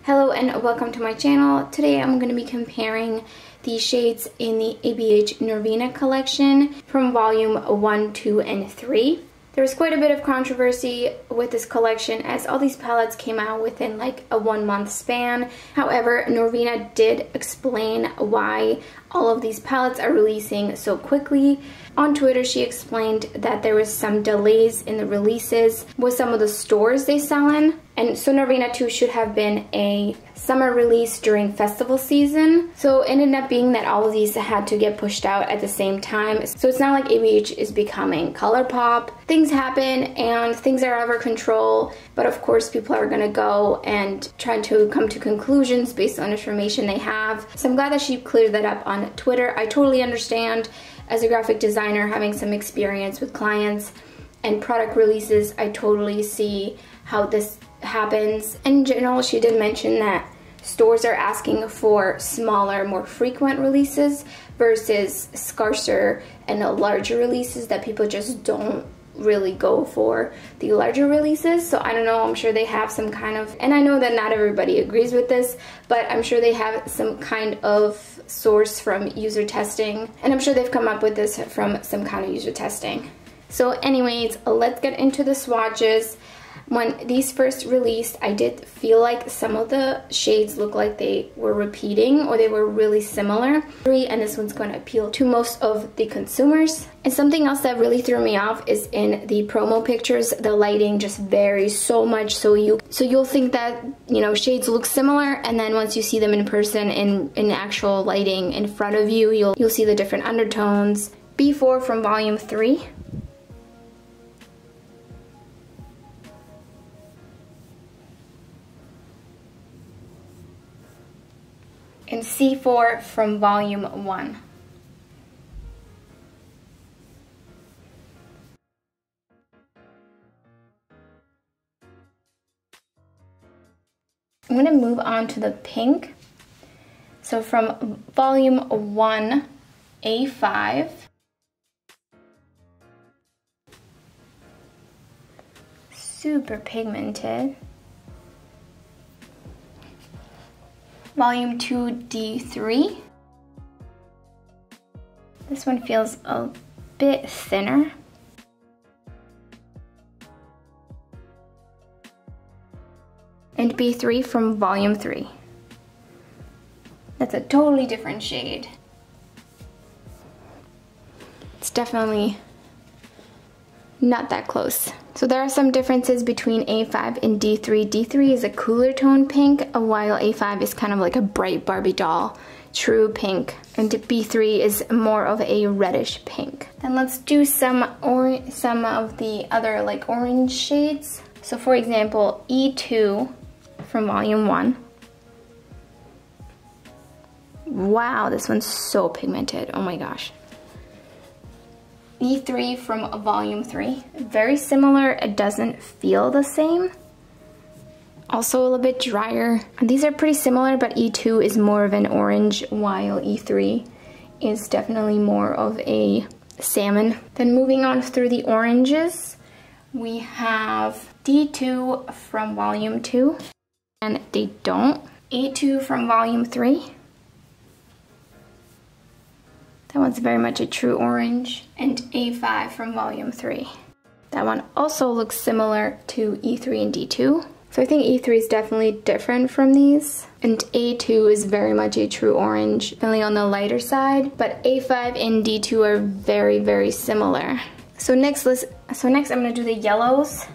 Hello and welcome to my channel. Today I'm going to be comparing the shades in the ABH Norvina collection from volume 1, 2, and 3. There was quite a bit of controversy with this collection as all these palettes came out within like a 1-month span. However, Norvina did explain why all of these palettes are releasing so quickly. On Twitter, she explained that there was some delays in the releases with some of the stores they sell in. And so Norvina 2 should have been a summer release during festival season. So it ended up being that all of these had to get pushed out at the same time. So it's not like ABH is becoming ColourPop. Things happen and things are out of our control. But of course, people are going to go and try to come to conclusions based on information they have. So I'm glad that she cleared that up on Twitter. I totally understand. As a graphic designer, having some experience with clients and product releases, I totally see how this happens. In general, she did mention that stores are asking for smaller, more frequent releases versus scarcer and larger releases, that people just don't really go for the larger releases. So I don't know, I'm sure they have some kind of, and I know that not everybody agrees with this, but I'm sure they have some kind of source from user testing, and I'm sure they've come up with this from some kind of user testing. So anyways, let's get into the swatches. When these first released, I did feel like some of the shades looked like they were repeating or they were really similar. And this one's going to appeal to most of the consumers. And something else that really threw me off is in the promo pictures, the lighting just varies so much. So you'll think that, you know, shades look similar, and then once you see them in person in actual lighting in front of you, you'll see the different undertones. B4 from volume 3. And C4 from volume 1. I'm going to move on to the pink. So from volume 1, A5. Super pigmented. Volume 2, D3. This one feels a bit thinner. And B3 from volume 3. That's a totally different shade. It's definitely not that close. So there are some differences between A5 and D3. D3 is a cooler tone pink, while A5 is kind of like a bright Barbie doll, true pink. And B3 is more of a reddish pink. Then let's do some of the other like orange shades. So for example, E2 from volume 1. Wow, this one's so pigmented, oh my gosh. E3 from volume 3, very similar, it doesn't feel the same. Also a little bit drier. These are pretty similar, but E2 is more of an orange, while E3 is definitely more of a salmon. Then moving on through the oranges, we have D2 from volume 2, and they don't. A2 from volume 3. That one's very much a true orange. And A5 from volume 3. That one also looks similar to E3 and D2. So I think E3 is definitely different from these. And A2 is very much a true orange, definitely on the lighter side. But A5 and D2 are very, very similar. So next I'm gonna do the yellows.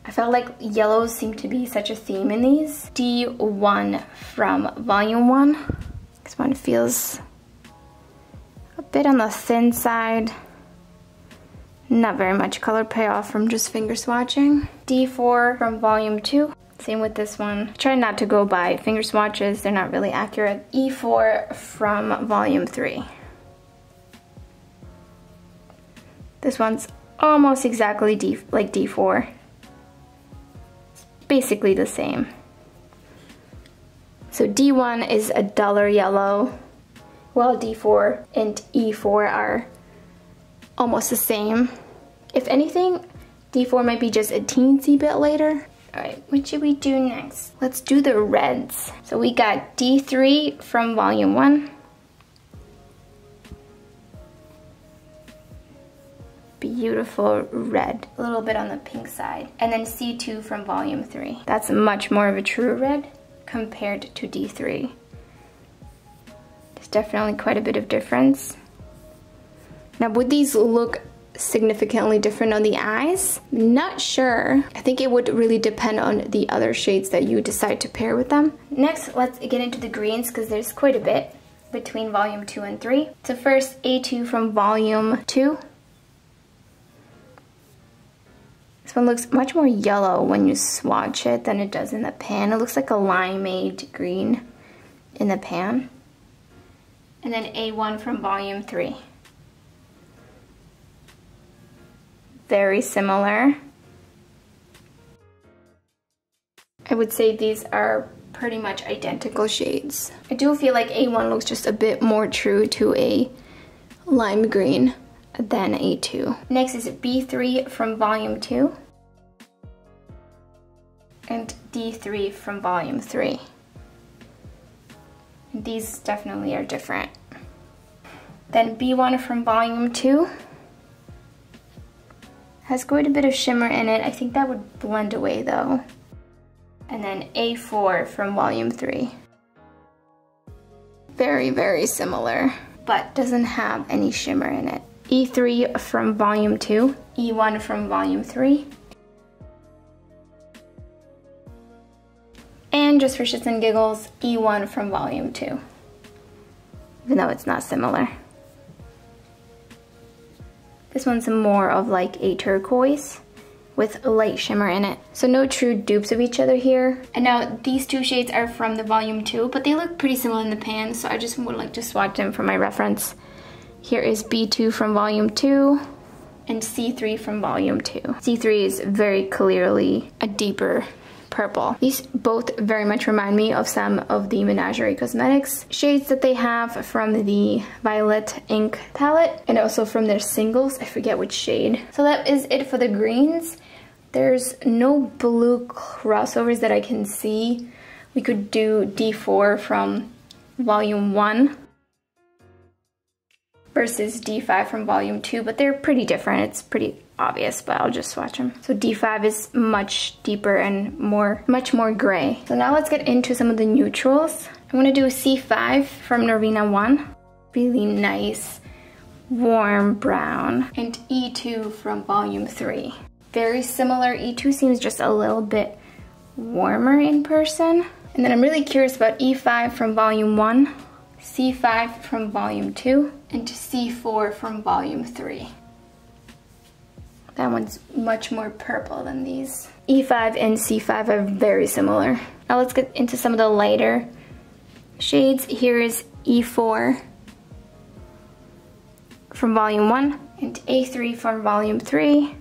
I felt like yellows seem to be such a theme in these. D1 from volume 1. This one feels a bit on the thin side. Not very much color payoff from just finger swatching. D4 from volume 2. Same with this one. Try not to go by finger swatches, they're not really accurate. E4 from volume 3. This one's almost exactly like D4. It's basically the same. So D1 is a duller yellow, while D4 and E4 are almost the same. If anything, D4 might be just a teensy bit lighter. Alright, what should we do next? Let's do the reds. So we got D3 from volume 1. Beautiful red, a little bit on the pink side. And then C2 from volume 3. That's much more of a true red compared to D3. There's definitely quite a bit of difference. Now would these look significantly different on the eyes? Not sure. I think it would really depend on the other shades that you decide to pair with them. Next, let's get into the greens because there's quite a bit between volume 2 and 3. So first, A2 from volume 2. This one looks much more yellow when you swatch it than it does in the pan. It looks like a limeade green in the pan. And then A1 from volume 3. Very similar. I would say these are pretty much identical shades. I do feel like A1 looks just a bit more true to a lime green than A2. Next is B3 from volume 2 and D3 from volume 3. These definitely are different. Then B1 from volume 2 has quite a bit of shimmer in it. I think that would blend away though. And then A4 from volume 3. Very, very similar, but doesn't have any shimmer in it. E3 from volume 2, E1 from volume 3. And just for shits and giggles, E1 from volume 2. Even though it's not similar. This one's more of like a turquoise with a light shimmer in it. So no true dupes of each other here. And now these two shades are from the volume 2, but they look pretty similar in the pan, so I just would like to swatch them for my reference. Here is B2 from volume 2 and C3 from volume 2. C3 is very clearly a deeper purple. These both very much remind me of some of the Menagerie Cosmetics shades that they have from the Violet Ink palette and also from their singles. I forget which shade. So that is it for the greens. There's no blue crossovers that I can see. We could do D4 from volume 1 versus D5 from volume 2, but they're pretty different. It's pretty obvious, but I'll just swatch them. So D5 is much deeper and much more gray. So now let's get into some of the neutrals. I'm gonna do a C5 from Norvina 1. Really nice, warm brown. And E2 from volume 3. Very similar. E2 seems just a little bit warmer in person. And then I'm really curious about E5 from volume 1, C5 from volume 2, and C4 from volume 3. That one's much more purple than these. E5 and C5 are very similar. Now let's get into some of the lighter shades. Here is E4 from volume 1 and A3 from volume 3.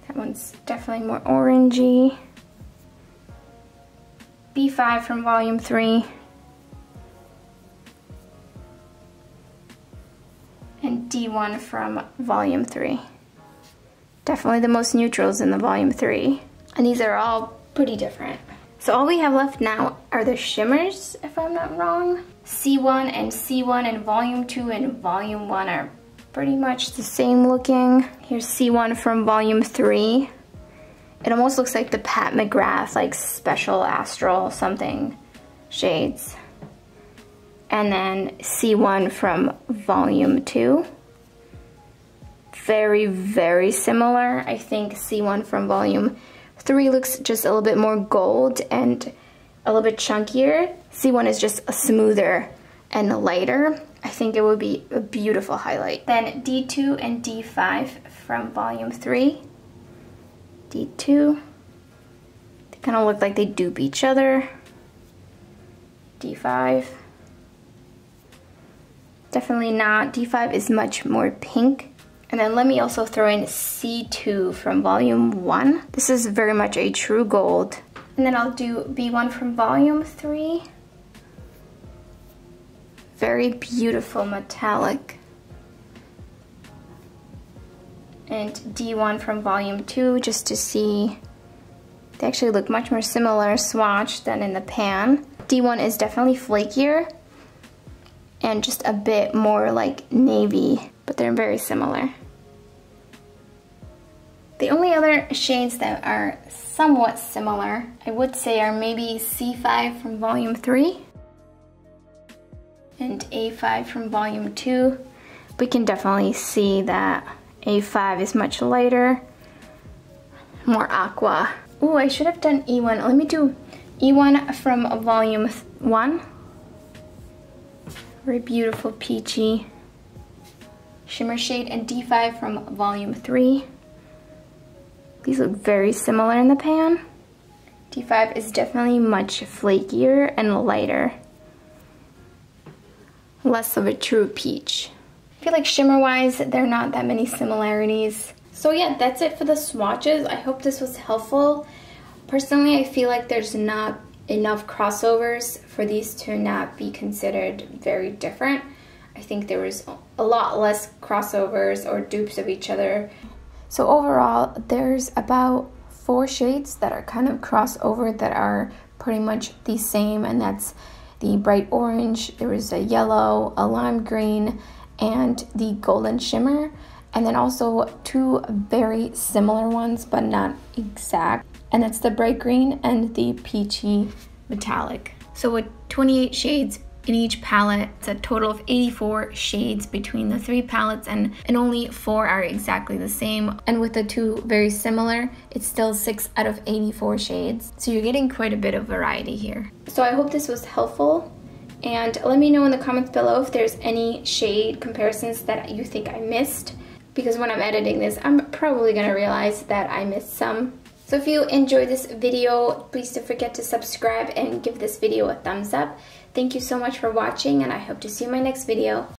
That one's definitely more orangey. B5 from volume 3. And D1 from volume 3. Definitely the most neutrals in the volume 3. And these are all pretty different. So all we have left now are the shimmers, if I'm not wrong. C1 and volume 2 and volume 1 are pretty much the same looking. Here's C1 from volume 3. It almost looks like the Pat McGrath, like Special Astral something shades. And then C1 from volume 2. Very, very similar. I think C1 from volume 3 looks just a little bit more gold and a little bit chunkier. C1 is just a smoother and lighter. I think it would be a beautiful highlight. Then D2 and D5 from volume 3. D2. They kind of look like they dupe each other. D5. Definitely not. D5 is much more pink. And then let me also throw in C2 from volume 1. This is very much a true gold. And then I'll do B1 from volume 3. Very beautiful metallic. And D1 from volume 2 just to see They actually look much more similar swatch than in the pan. D1 is definitely flakier and just a bit more like navy, but they're very similar. The only other shades that are somewhat similar, I would say, are maybe C5 from Volume 3 and A5 from Volume 2. We can definitely see that A5 is much lighter, more aqua. Ooh, I should have done E1. Let me do E1 from Volume 1. Very beautiful peachy shimmer shade, and D5 from Volume 3. These look very similar in the pan. D5 is definitely much flakier and lighter. Less of a true peach. I feel like shimmer-wise, there are not that many similarities. So yeah, that's it for the swatches. I hope this was helpful. Personally, I feel like there's not enough crossovers for these to not be considered very different. I think there was a lot less crossovers or dupes of each other. So overall, there's about 4 shades that are kind of crossover that are pretty much the same, and that's the bright orange, there was a yellow, a lime green, and the golden shimmer, and then also 2 very similar ones but not exact, and that's the bright green and the peachy metallic. So with 28 shades in each palette, it's a total of 84 shades between the 3 palettes, and only 4 are exactly the same. And with the 2 very similar, it's still 6 out of 84 shades. So you're getting quite a bit of variety here. So I hope this was helpful, and let me know in the comments below if there's any shade comparisons that you think I missed, because when I'm editing this, I'm probably gonna realize that I missed some. So if you enjoyed this video, please don't forget to subscribe and give this video a thumbs up. Thank you so much for watching, and I hope to see you in my next video.